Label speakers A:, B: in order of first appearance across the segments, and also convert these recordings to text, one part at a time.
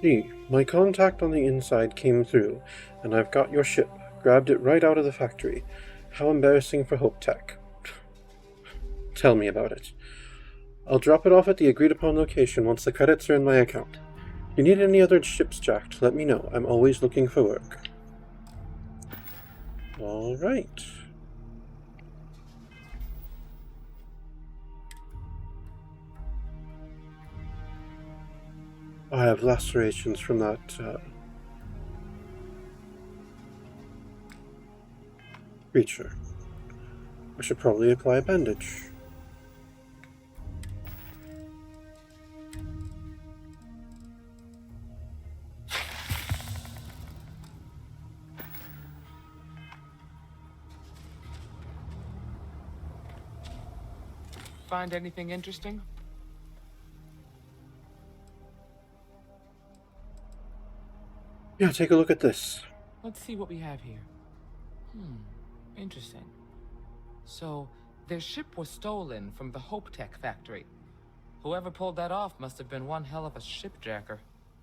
A: Gee, my contact on the inside came through, and I've got your ship. Grabbed it right out of the factory. How embarrassing for Hope Tech. Tell me about it. I'll drop it off at the agreed-upon location once the credits are in my account. If you need any other ships jacked, let me know. I'm always looking for work. Alright. I have lacerations from that, creature. I should probably apply a bandage.
B: Find anything interesting?
A: Yeah, take a look at this.
B: Let's see what we have here. Interesting. So, their ship was stolen from the Hope Tech factory. Whoever pulled that off must have been one hell of a shipjacker.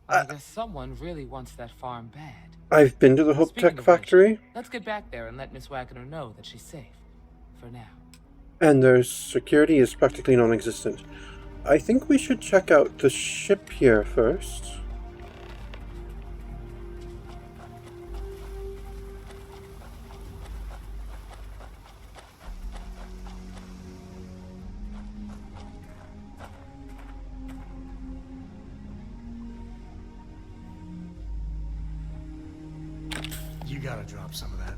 B: I guess someone really wants that farm bad.
A: I've been to the Hope
B: Speaking
A: Tech
B: of
A: factory.
B: which, let's get back there and let Miss Wagner know that she's safe. For now.
A: And their security is practically non-existent. I think we should check out the ship here first.
C: You gotta drop some of that.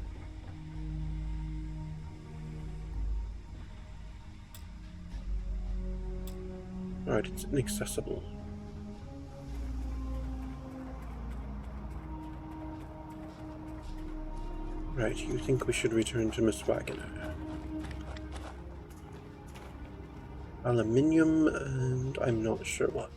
A: Alright, it's inaccessible. Right, you think we should return to Miss Wagner. Aluminium, and I'm not sure what.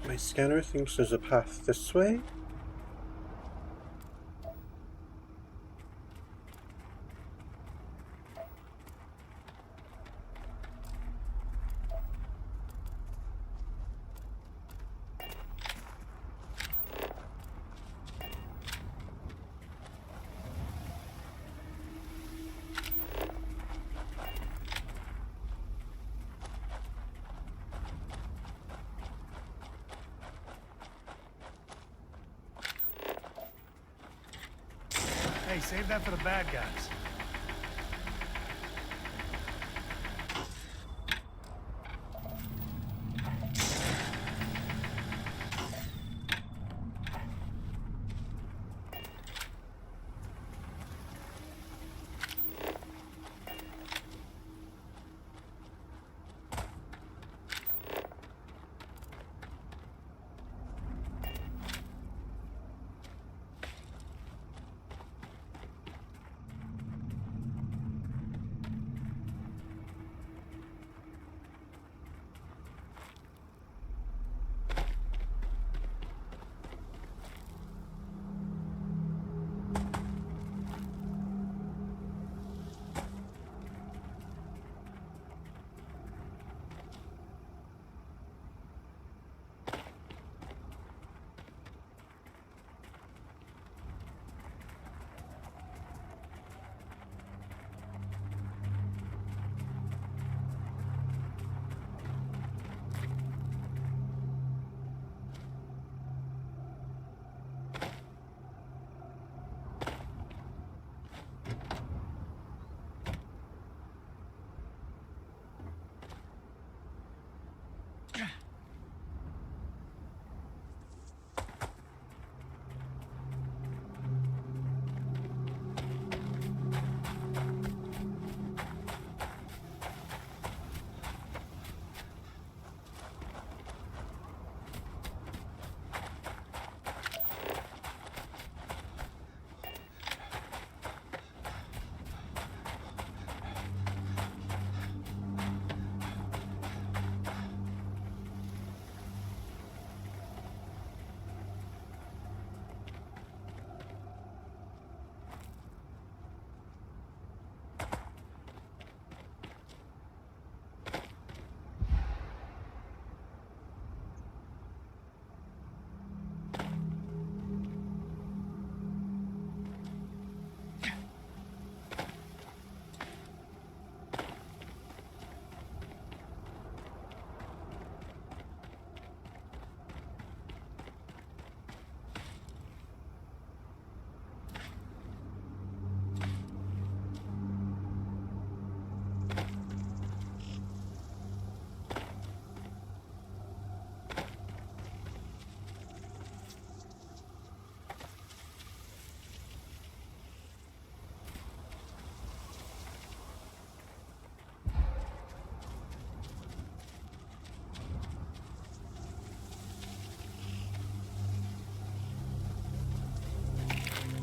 A: My scanner thinks there's a path this way.
C: Hey, save that for the bad guys.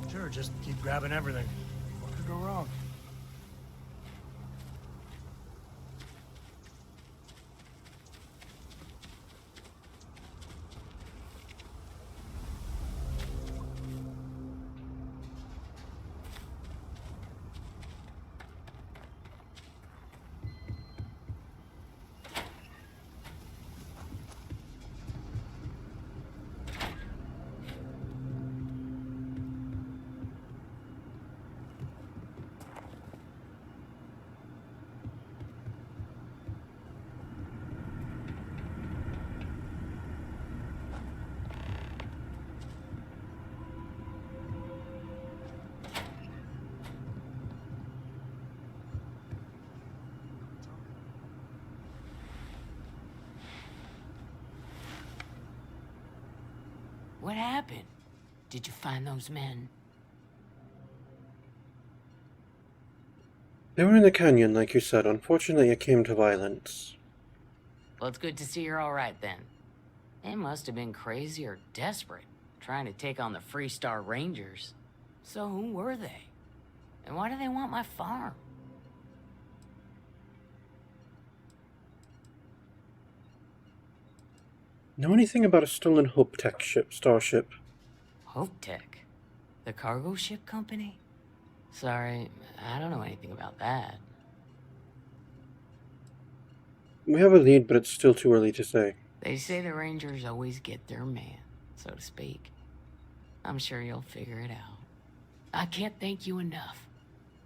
C: Sure, just keep grabbing everything. What could go wrong?
D: What happened? Did you find those men?
A: They were in the canyon, like you said. Unfortunately, it came to violence.
D: Well, it's good to see you're all right then. They must have been crazy or desperate, trying to take on the Freestar Rangers. So who were they? And why do they want my farm?
A: Know anything about a stolen Hope Tech starship?
D: Hope Tech? The cargo ship company? Sorry, I don't know anything about that.
A: We have a lead, but it's still too early to say.
D: They say the Rangers always get their man, so to speak. I'm sure you'll figure it out. I can't thank you enough.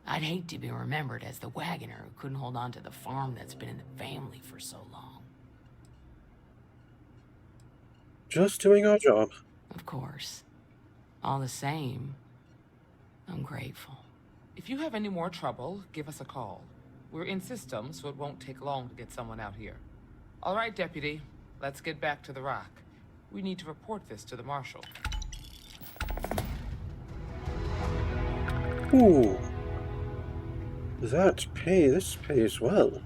D: I'd hate to be remembered as the wagoner who couldn't hold on to the farm that's been in the family for so long.
A: Just doing our job.
D: Of course. All the same, I'm grateful.
B: If you have any more trouble, give us a call. We're in system, so it won't take long to get someone out here. All right, Deputy. Let's get back to the rock. We need to report this to the Marshal.
A: Ooh. This pays well.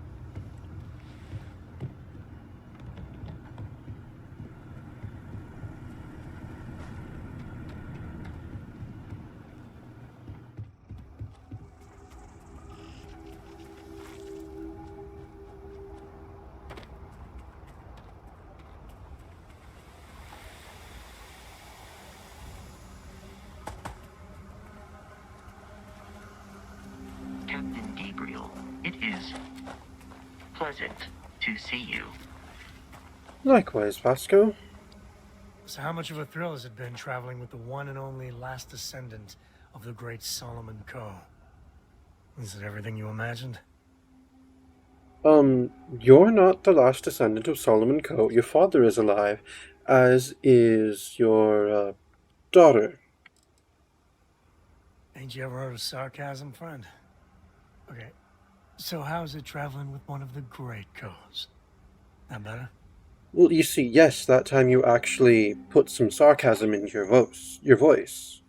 E: Captain Gabriel, it is pleasant to see you.
A: Likewise, Vasco.
C: So how much of a thrill has it been traveling with the one and only last descendant of the great Solomon Coe? Is it everything you imagined?
A: You're not the last descendant of Solomon Coe. Your father is alive, as is your, daughter.
C: Ain't you ever heard of sarcasm, friend? Okay, so how's it traveling with one of the great Coes? That better?
A: Well, you see, yes, that time you actually put some sarcasm in your voice.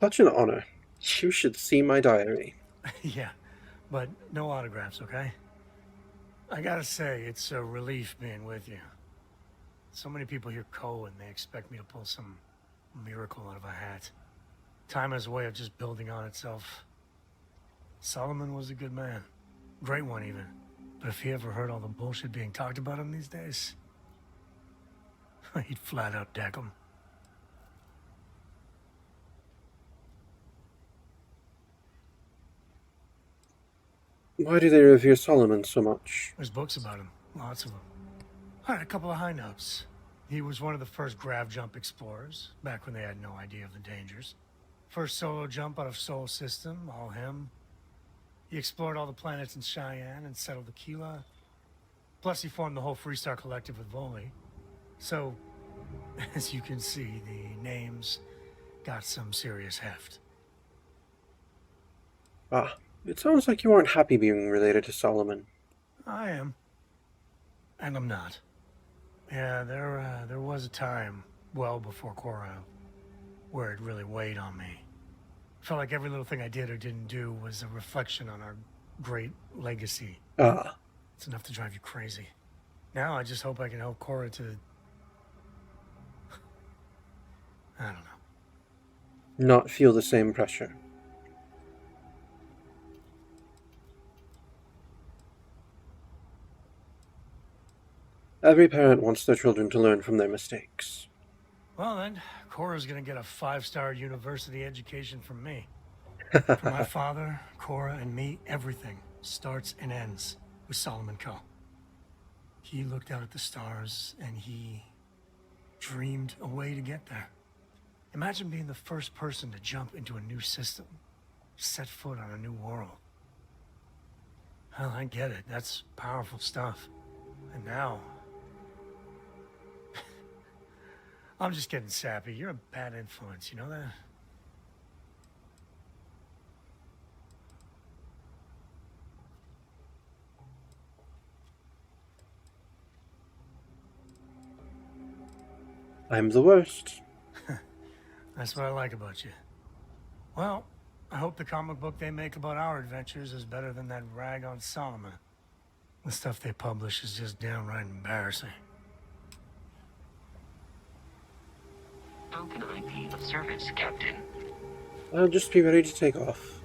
A: Such an honor. You should see my diary.
C: Yeah, but no autographs, okay? I gotta say, it's a relief being with you. So many people hear Coe and they expect me to pull some miracle out of a hat. Time has a way of just building on itself. Solomon was a good man. Great one, even. But if he ever heard all the bullshit being talked about him these days, he'd flat out deck him.
A: Why do they revere Solomon so much?
C: There's books about him. Lots of them. All right, a couple of high notes. He was one of the first grav jump explorers, back when they had no idea of the dangers. First solo jump out of Sol System, all him. He explored all the planets in Cheyenne and settled Aquila. Plus, he formed the whole Freestar Collective with Voli. So, as you can see, the names got some serious heft.
A: Ah, it sounds like you aren't happy being related to Solomon.
C: I am. And I'm not. Yeah, there was a time, well before Korra, where it really weighed on me. Felt like every little thing I did or didn't do was a reflection on our great legacy.
A: Ah.
C: It's enough to drive you crazy. Now I just hope I can help Korra to... I don't know.
A: Not feel the same pressure. Every parent wants their children to learn from their mistakes.
C: Well then, Korra's gonna get a 5-star university education from me. For my father, Korra, and me, everything starts and ends with Solomon Coe. He looked out at the stars, and he dreamed a way to get there. Imagine being the first person to jump into a new system, set foot on a new world. Well, I get it. That's powerful stuff. And now... I'm just getting sappy. You're a bad influence, you know that?
A: I'm the worst.
C: That's what I like about you. Well, I hope the comic book they make about our adventures is better than that rag on Solomon. The stuff they publish is just downright embarrassing.
E: How can I be of service, Captain?
A: I'll just be ready to take off.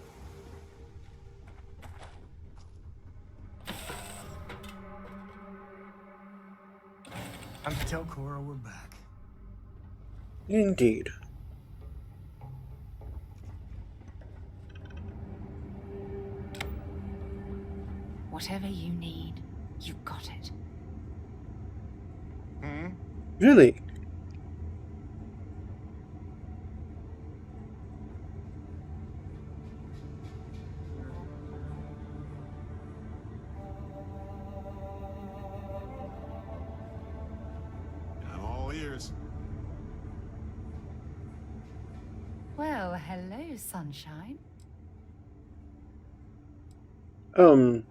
C: I'm to tell Korra we're back.
A: Indeed.
D: Whatever you need, you got it.
A: Really?
F: Well, hello, sunshine.
A: Can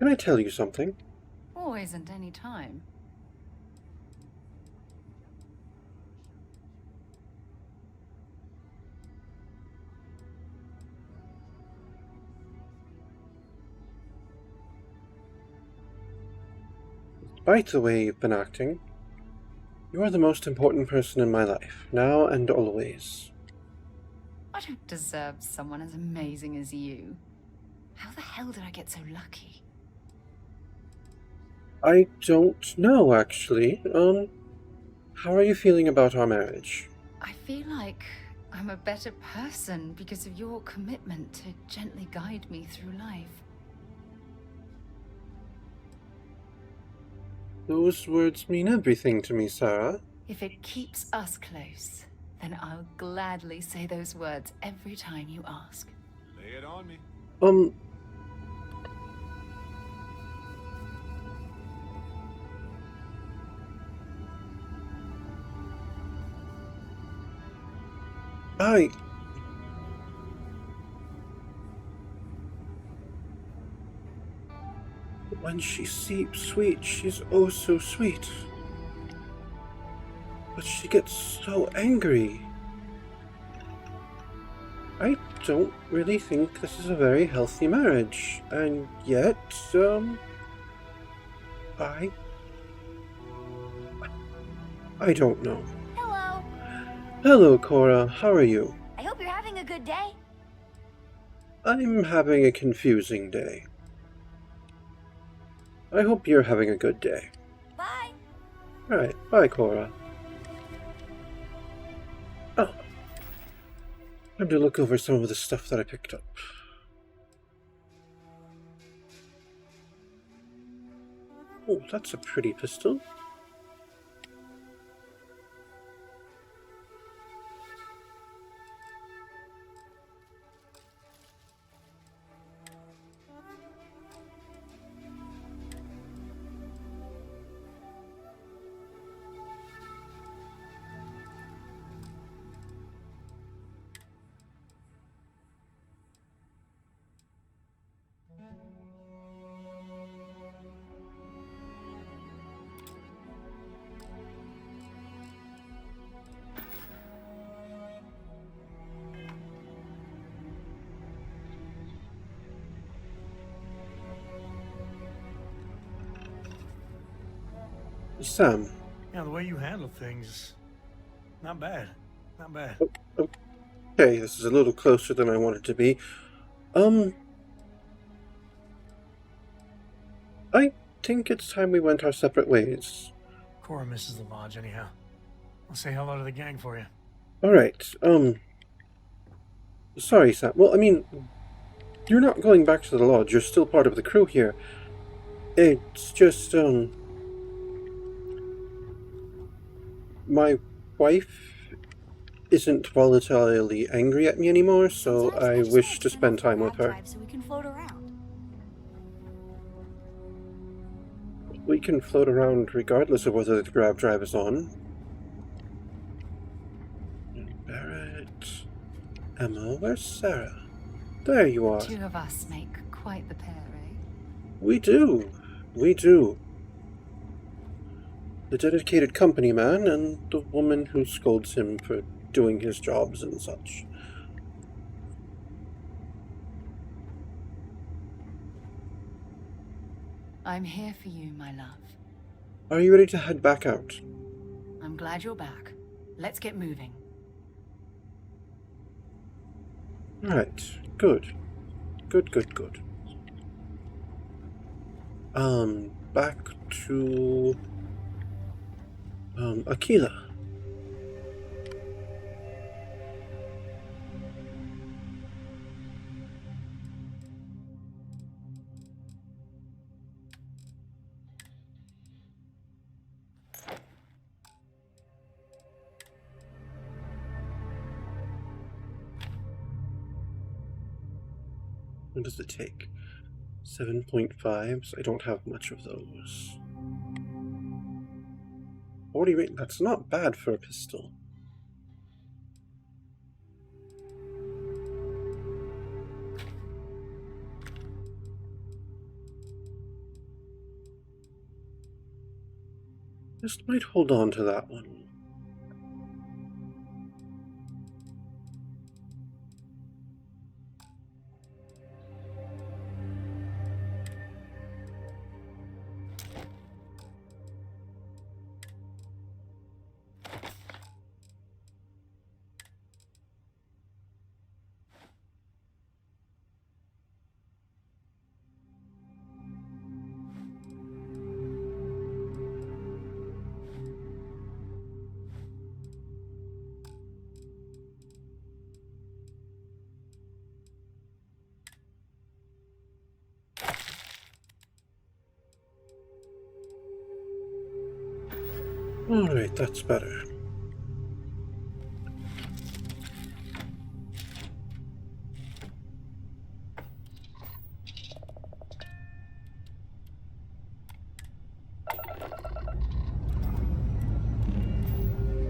A: I tell you something?
F: Oh, isn't any time.
A: Despite the way you've been acting, you are the most important person in my life, now and always.
F: I don't deserve someone as amazing as you. How the hell did I get so lucky?
A: I don't know, actually. How are you feeling about our marriage?
F: I feel like I'm a better person because of your commitment to gently guide me through life.
A: Those words mean everything to me, Sarah.
F: If it keeps us close, then I'll gladly say those words every time you ask.
G: Lay it on me.
A: Um, I... When she seems sweet, she's oh so sweet. But she gets so angry. I don't really think this is a very healthy marriage, and yet, I don't know.
H: Hello.
A: Hello, Cora, how are you?
H: I hope you're having a good day.
A: I'm having a confusing day. I hope you're having a good day.
H: Bye.
A: Alright, bye, Cora. Oh. Time to look over some of the stuff that I picked up. Oh, that's a pretty pistol. Sam.
C: Yeah, the way you handle things, not bad. Not bad.
A: Okay, this is a little closer than I wanted to be. I think it's time we went our separate ways.
C: Cora misses the lodge anyhow. I'll say hello to the gang for you.
A: Alright, sorry, Sam. Well, I mean, you're not going back to the lodge. You're still part of the crew here. It's just, my wife isn't volatilely angry at me anymore, so
H: Sometimes
A: I
H: just
A: wish
H: like
A: to
H: turn
A: spend
H: off the
A: time with
H: grav
A: her.
H: drive so we can float around.
A: We can float around regardless of whether the grav drive is on. Barrett... Emma, where's Sarah? There you are.
F: Two of us make quite the pair, eh?
A: We do. We do. The dedicated company man and the woman who scolds him for doing his jobs and such.
F: I'm here for you, my love.
A: Are you ready to head back out?
F: I'm glad you're back. Let's get moving.
A: Right. Good. Good, good, good. Back to... Aquila. What does it take? 7.5s. I don't have much of those. 48, that's not bad for a pistol. Just might hold on to that one. Alright, that's better.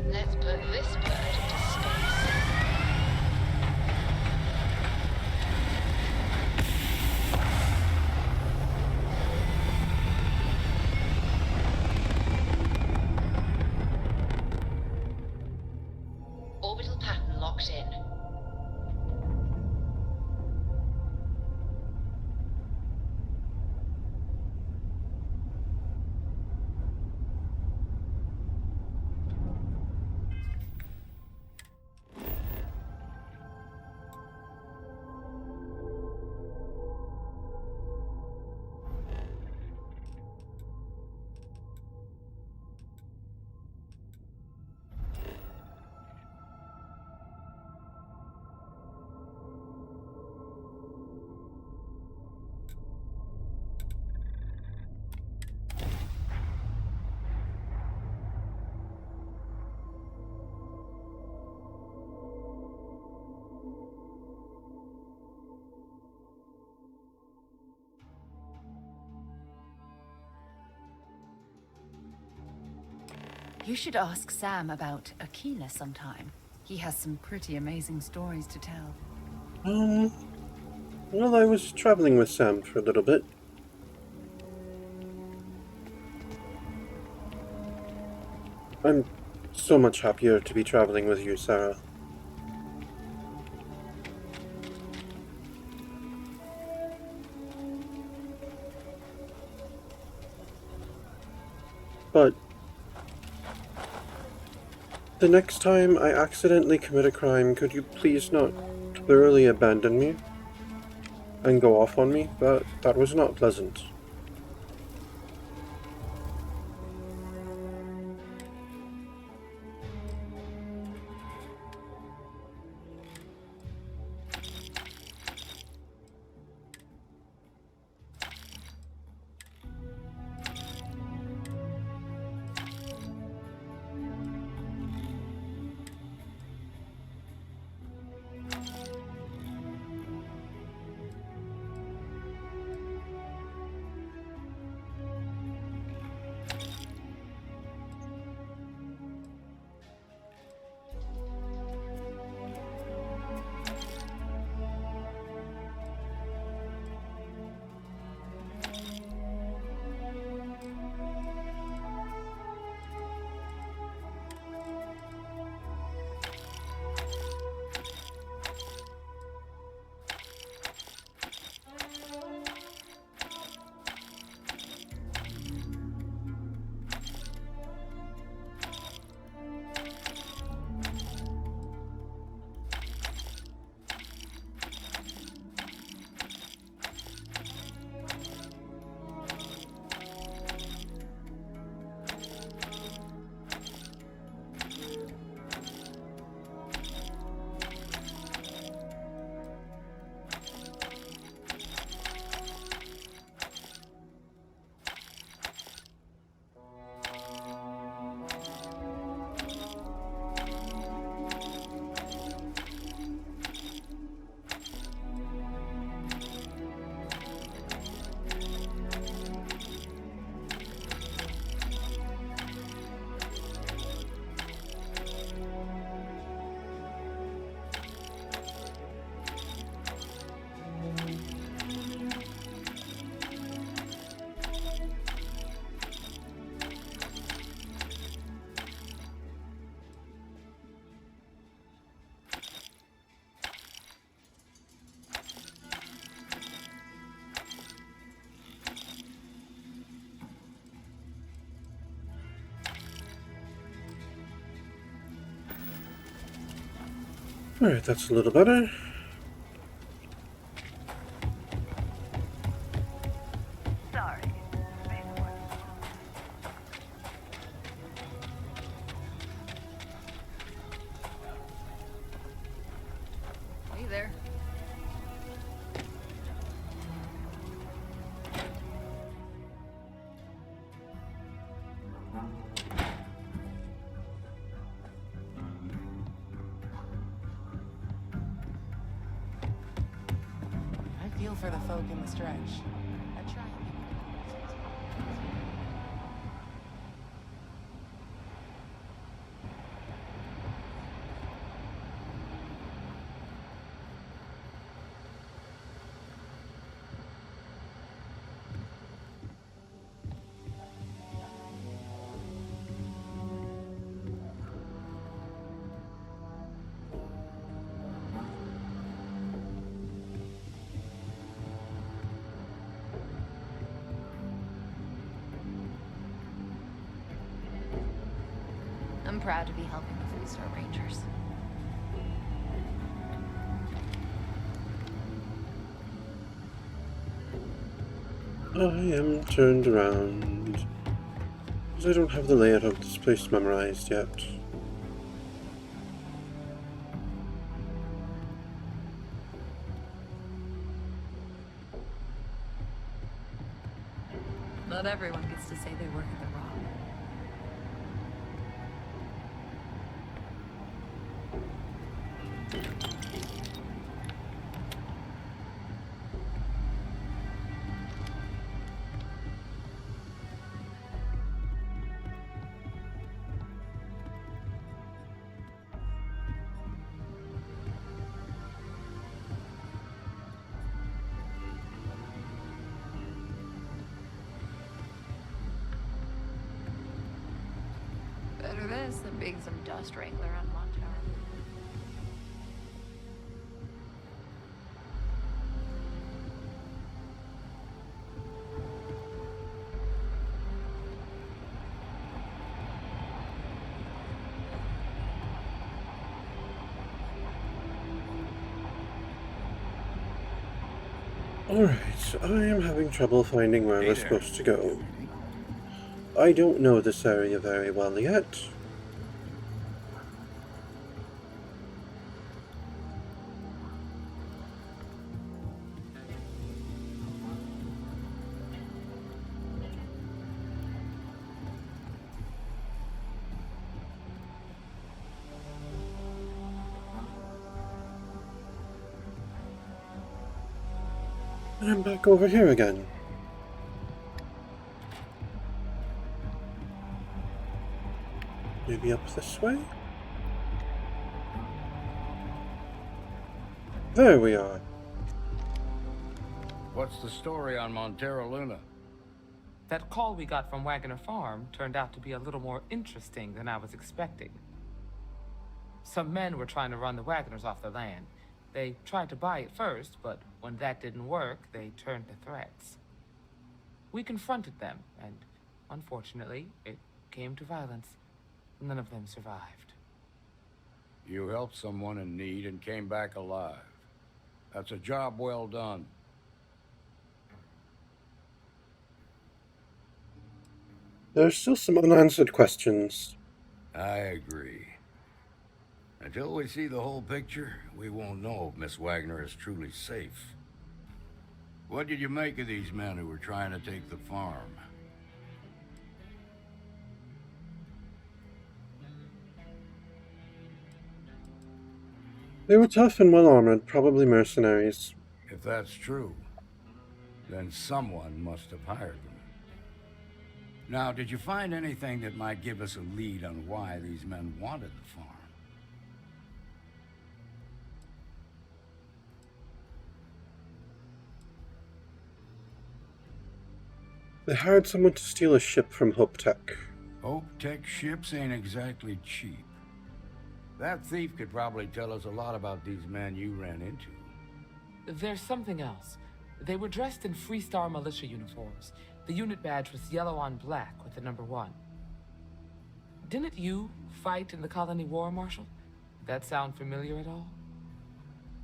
D: Let's put this bird into space. Orbital pattern locked in.
F: You should ask Sam about Aquila sometime. He has some pretty amazing stories to tell.
A: Well, I was traveling with Sam for a little bit. I'm so much happier to be traveling with you, Sarah. But the next time I accidentally commit a crime, could you please not thoroughly abandon me and go off on me? That was not pleasant. Alright, that's a little better.
H: Sorry.
F: Hey there.
B: I feel for the folk in the stretch. I try.
F: I'm proud to be helping the Three-Star Rangers.
A: I am turned around. Because I don't have the layout of this place memorized yet.
F: Not everyone gets to say they work at the Rock. Better this than being some dust wrangler on Montero.
A: Alright, I am having trouble finding where
G: Hey
A: we're
G: there.
A: supposed to go. I don't know this area very well yet. And I'm back over here again. Maybe up this way? There we are.
G: What's the story on Montero Luna?
B: That call we got from Wagner Farm turned out to be a little more interesting than I was expecting. Some men were trying to run the Wagners off the land. They tried to buy it first, but when that didn't work, they turned to threats. We confronted them, and unfortunately, it came to violence. None of them survived.
G: You helped someone in need and came back alive. That's a job well done.
A: There are still some unanswered questions.
G: I agree. Until we see the whole picture, we won't know if Miss Wagner is truly safe. What did you make of these men who were trying to take the farm?
A: They were tough and well armored, probably mercenaries.
G: If that's true, then someone must have hired them. Now, did you find anything that might give us a lead on why these men wanted the farm?
A: They hired someone to steal a ship from Hope Tech.
G: Hope Tech ships ain't exactly cheap. That thief could probably tell us a lot about these men you ran into.
B: There's something else. They were dressed in Freestar militia uniforms. The unit badge was yellow on black with the number 1. Didn't you fight in the Colony War, Marshal? That sound familiar at all?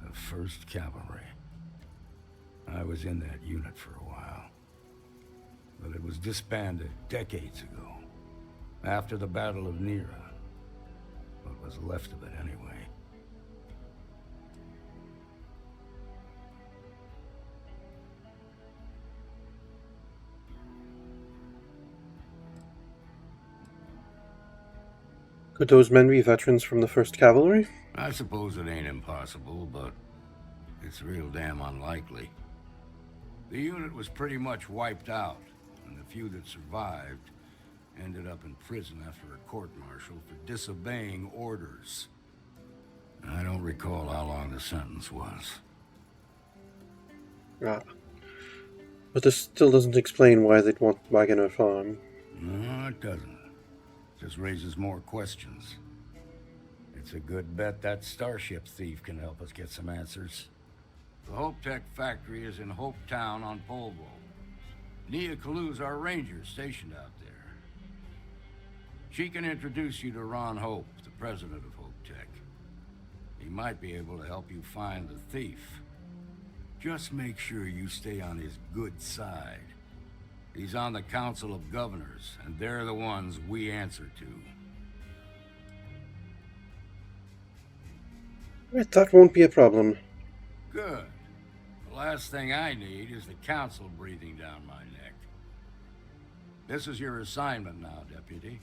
G: The 1st Cavalry. I was in that unit for a while. But it was disbanded decades ago. After the Battle of Nera. What was left of it, anyway.
A: Could those men be veterans from the 1st Cavalry?
G: I suppose it ain't impossible, but it's real damn unlikely. The unit was pretty much wiped out, and the few that survived ended up in prison after a court-martial for disobeying orders. I don't recall how long the sentence was.
A: Ah. But this still doesn't explain why they'd want Wagner Farm.
G: No, it doesn't. Just raises more questions. It's a good bet that starship thief can help us get some answers. The Hope Tech factory is in Hope Town on Polvo. Nia Kalu's our ranger stationed out there. She can introduce you to Ron Hope, the president of Hope Tech. He might be able to help you find the thief. Just make sure you stay on his good side. He's on the Council of Governors, and they're the ones we answer to.
A: Right, that won't be a problem.
G: Good. The last thing I need is the Council breathing down my neck. This is your assignment now, Deputy.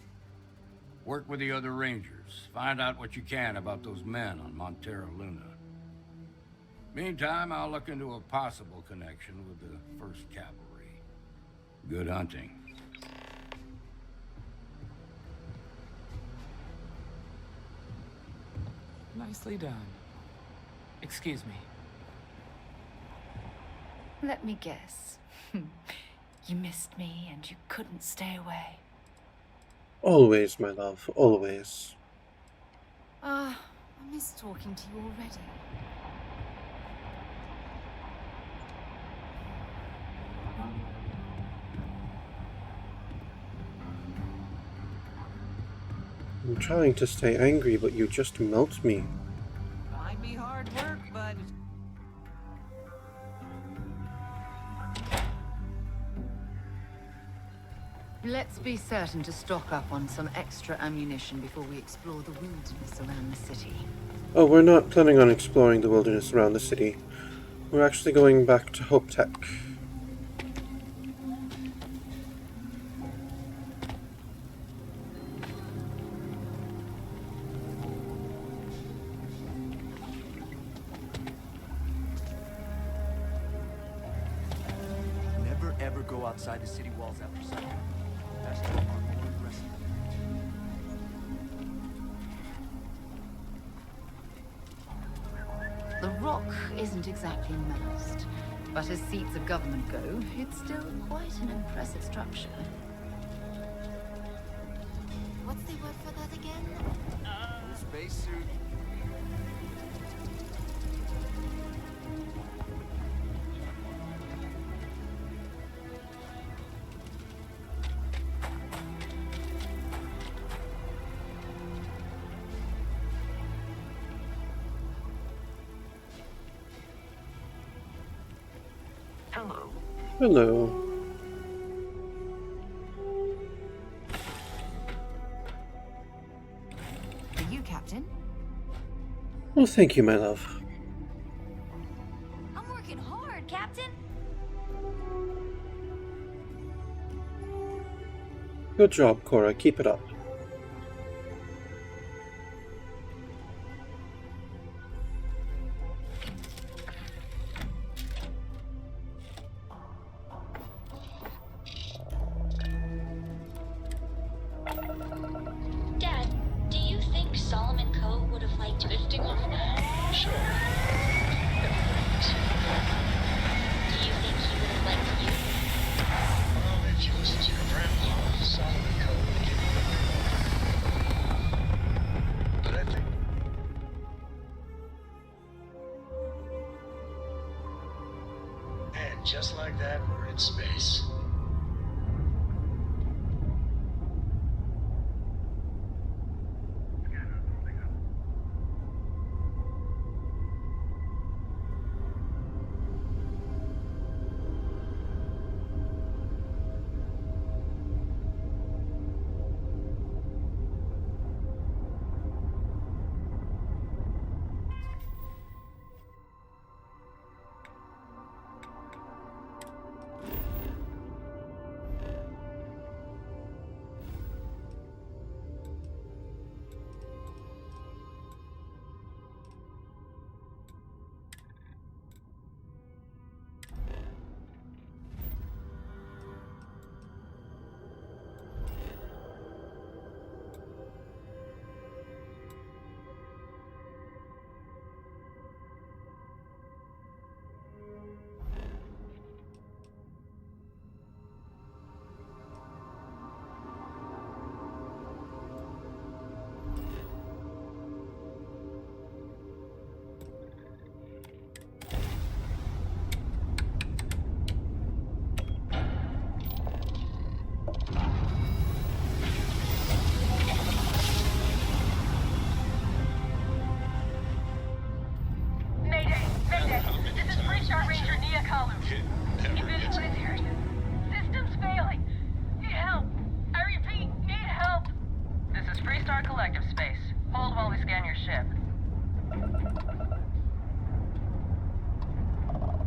G: Work with the other Rangers. Find out what you can about those men on Montera Luna. Meantime, I'll look into a possible connection with the 1st Cavalry. Good hunting.
B: Nicely done. Excuse me.
F: Let me guess. You missed me and you couldn't stay away.
A: Always, my love, always.
F: Ah, I miss talking to you already.
A: I'm trying to stay angry, but you just melt me.
I: Might be hard work, but...
F: Let's be certain to stock up on some extra ammunition before we explore the wilderness around the city.
A: Oh, we're not planning on exploring the wilderness around the city. We're actually going back to Hope Tech.
J: Never ever go outside the city walls after sundown. That's the part more impressive.
F: The rock isn't exactly massed, but as seats of government go, it's still quite an impressive structure.
H: What's the word for that again?
J: Spacesuit.
E: Hello.
A: Hello.
F: For you, Captain.
A: Well, thank you, my love.
H: I'm working hard, Captain.
A: Good job, Cora. Keep it up.
H: Dad, do you think Solomon Coe would have liked lifting off now?
K: Sure.
H: Do you think he would have liked you?
K: Well, if you listen to your grandpa, Solomon Coe would give you a but I think... And just like that, we're in space.
I: Hold while we scan your ship.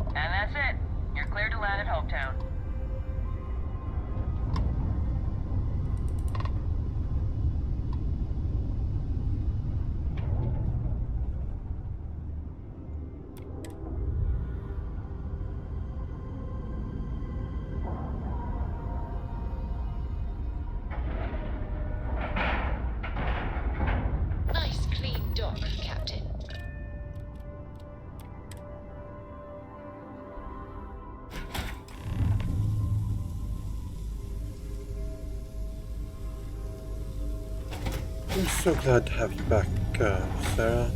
I: And that's it. You're cleared to land at Hopetown.
H: Nice clean dock, Captain.
A: I'm so glad to have you back, Sarah.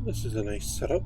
A: This is a nice setup.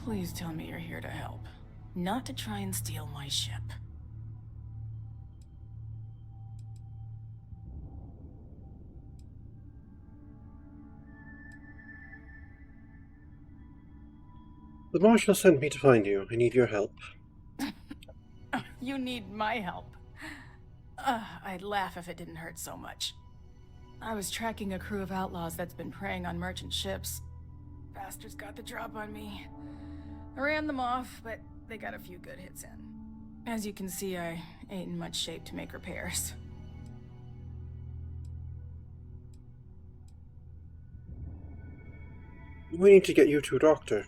D: Please tell me you're here to help, not to try and steal my ship.
A: The Marshal sent me to find you. I need your help.
D: You need my help. I'd laugh if it didn't hurt so much. I was tracking a crew of outlaws that's been preying on merchant ships. Bastards got the drop on me. I ran them off, but they got a few good hits in. As you can see, I ain't in much shape to make repairs.
A: We need to get you to a doctor.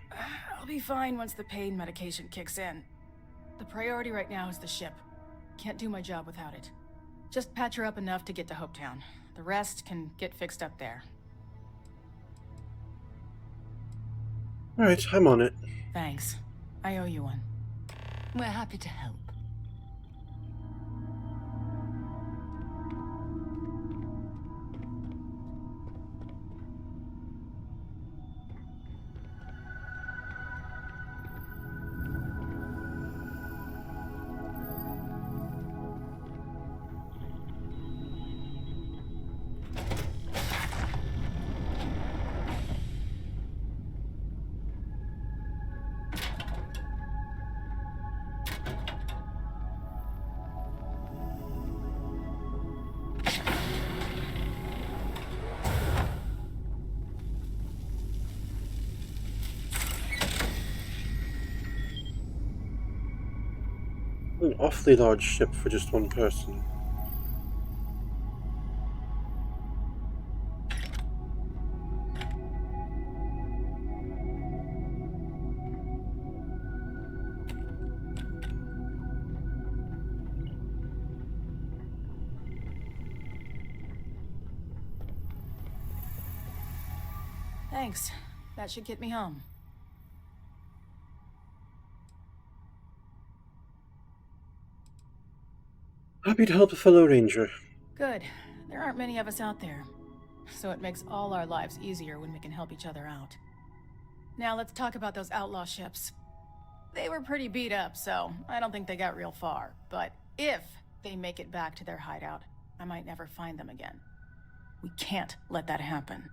D: I'll be fine once the pain medication kicks in. The priority right now is the ship. Can't do my job without it. Just patch her up enough to get to Hopetown. The rest can get fixed up there.
A: Alright, I'm on it.
D: Thanks. I owe you one.
F: We're happy to help.
A: An awfully large ship for just one person.
D: Thanks. That should get me home.
A: Happy to help a fellow ranger.
D: Good. There aren't many of us out there.
L: so it makes all our lives easier when we can help each other out. Now let's talk about those outlaw ships. They were pretty beat up, so I don't think they got real far. But if they make it back to their hideout, I might never find them again. We can't let that happen.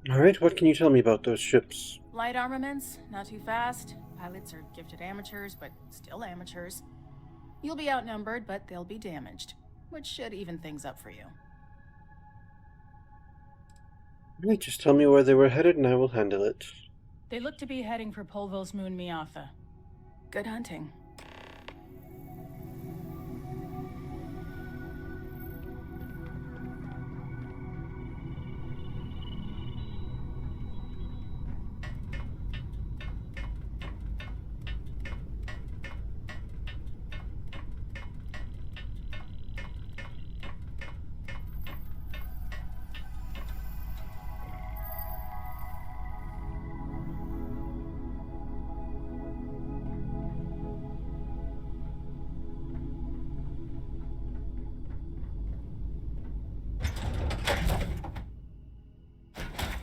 A: Alright, what can you tell me about those ships?
L: Light armaments, not too fast. Pilots are gifted amateurs, but still amateurs. You'll be outnumbered, but they'll be damaged, which should even things up for you.
A: Alright, just tell me where they were headed and I will handle it.
L: They look to be heading for Polvo's moon Miatha. Good hunting.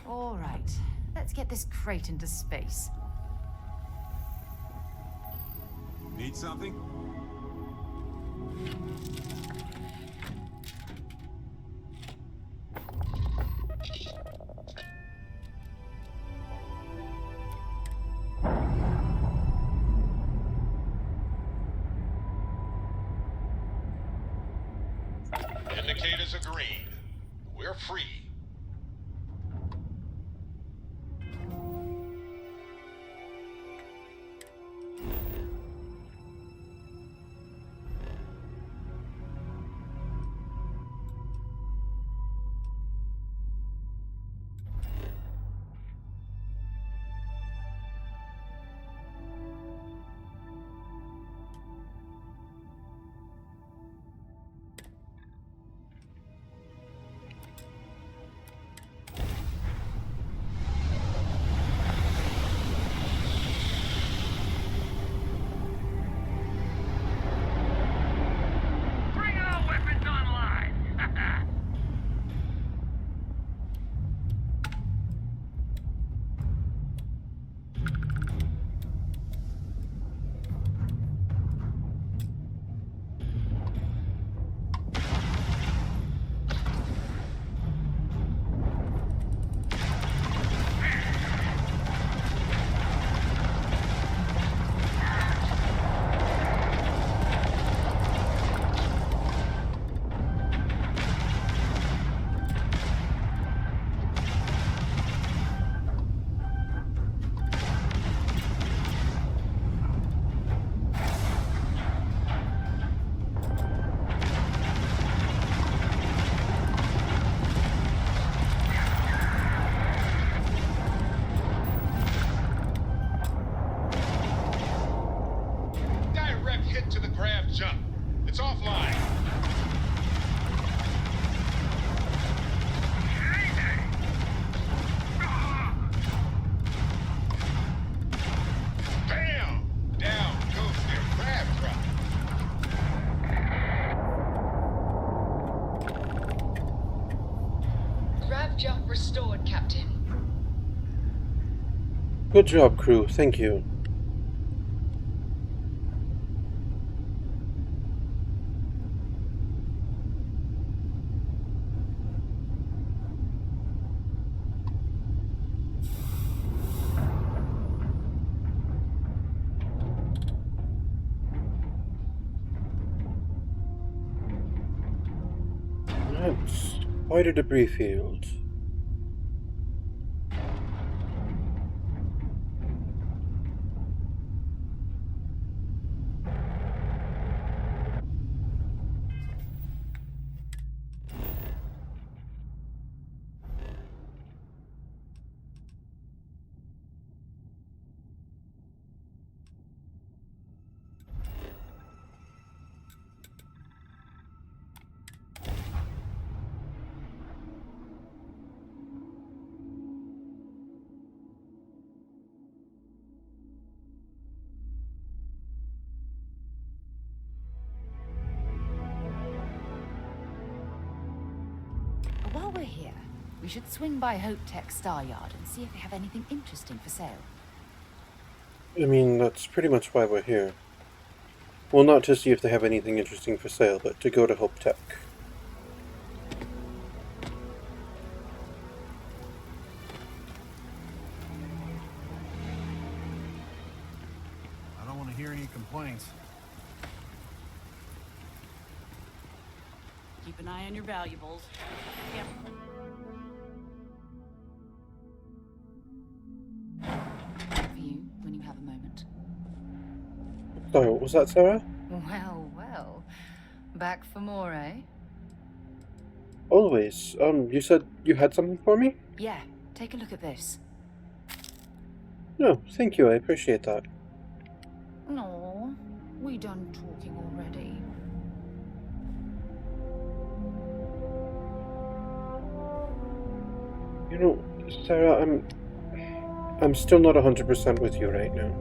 F: All right, let's get this crate into space.
M: Need something?
N: Indicators are green. We're free. Hit to the grab jump. It's offline. Bam! Down goes their grab drop.
O: Grab jump restored, Captain.
A: Good job, crew. Thank you. That's quite a debris field.
F: while we're here, we should swing by Hope Tech Star Yard and see if they have anything interesting for sale.
A: I mean, that's pretty much why we're here. Well, not to see if they have anything interesting for sale, but to go to Hope Tech.
J: I don't want to hear any complaints.
P: Keep an eye on your valuables. Yep.
F: For you, when you have a moment.
A: Sorry, what was that, Sarah?
F: Well, well. Back for more, eh?
A: Always. You said you had something for me?
F: Yeah, take a look at this.
A: No, thank you, I appreciate that.
F: No, we done talking already.
A: You know, Sarah, I'm still not 100% with you right now.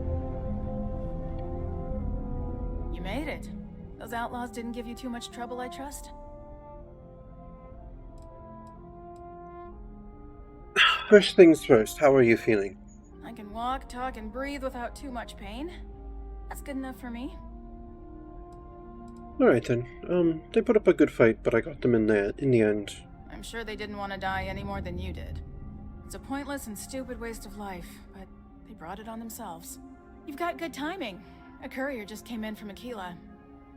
L: You made it. Those outlaws didn't give you too much trouble, I trust?
A: First things first, how are you feeling?
L: I can walk, talk, and breathe without too much pain. That's good enough for me.
A: Alright then. They put up a good fight, but I got them in the end.
L: I'm sure they didn't want to die any more than you did. It's a pointless and stupid waste of life, but they brought it on themselves. You've got good timing. A courier just came in from Aquila.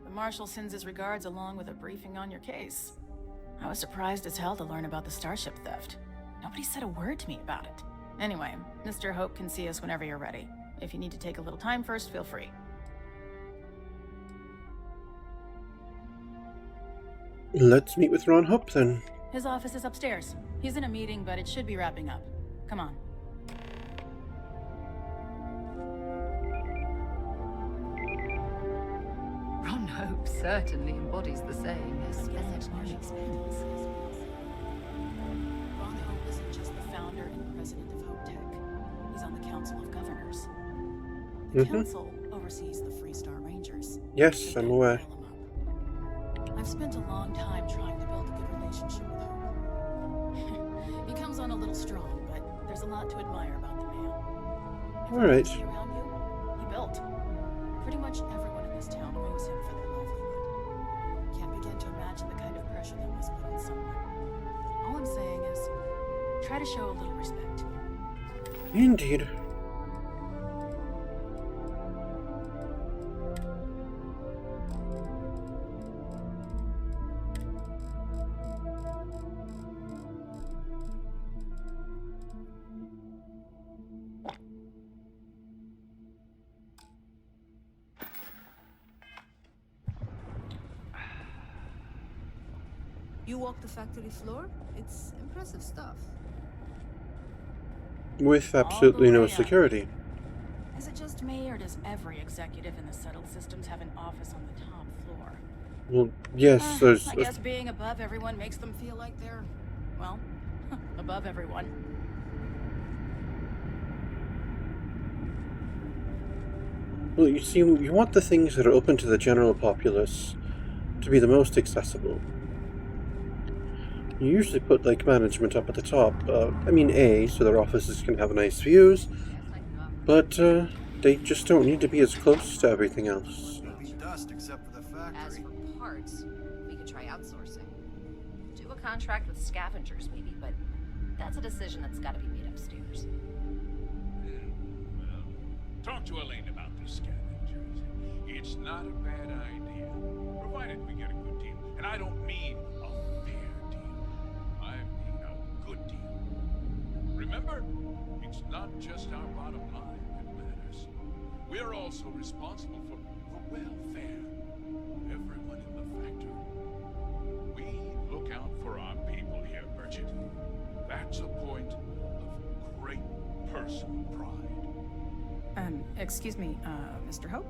L: The Marshal sends his regards along with a briefing on your case. I was surprised as hell to learn about the starship theft. Nobody said a word to me about it. Anyway, Mr. Hope can see us whenever you're ready. If you need to take a little time first, feel free.
A: Let's meet with Ron Hope then.
L: His office is upstairs. He's in a meeting, but it should be wrapping up. Come on.
F: Ron Hope certainly embodies the saying, spend no expense.
L: Ron Hope isn't just the founder and president of Hope Tech. He's on the Council of Governors. The council oversees the Freestar Rangers.
A: Yes, I'm aware.
L: I've spent a long time trying to build a good relationship with Hope. He comes on a little strong, but there's a lot to admire about the man.
A: Alright.
L: Around you, he built. Pretty much everyone in this town owes him for their livelihood. Can't begin to imagine the kind of pressure that must put on someone. All I'm saying is, try to show a little respect.
A: Indeed.
Q: You walk the factory floor? It's impressive stuff.
A: With absolutely no security.
L: Is it just me, or does every executive in the settled systems have an office on the top floor?
A: Well, yes, there's...
L: I guess being above everyone makes them feel like they're, well, above everyone.
A: Well, you see, you want the things that are open to the general populace to be the most accessible. You usually put, like, management up at the top. I mean, so their offices can have nice views, but, they just don't need to be as close to everything else.
J: Be dust except for the factory.
R: As for parts, we could try outsourcing. Do a contract with scavengers, maybe, but that's a decision that's got to be made upstairs.
N: Well, talk to Elaine about the scavengers. It's not a bad idea, provided we get a good deal. And I don't mean a fair deal. I mean a good deal. Remember, it's not just our bottom line that matters. We're also responsible for the welfare of everyone in the factory. We look out for our people here, Bridget. That's a point of great personal pride.
L: Excuse me, Mr. Hope?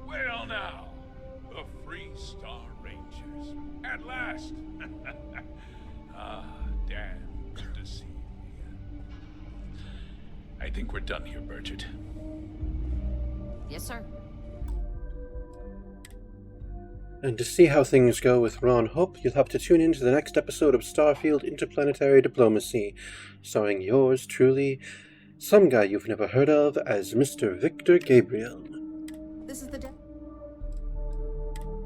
N: Well now, the Freestar Rangers. At last! Damn, good to see you again. I think we're done here, Bridget.
R: Yes, sir.
A: And to see how things go with Ron Hope, you'll have to tune in to the next episode of Starfield Interplanetary Diplomacy, starring yours truly, some guy you've never heard of, as Mr. Victor Gabriel.
Q: This is the deck.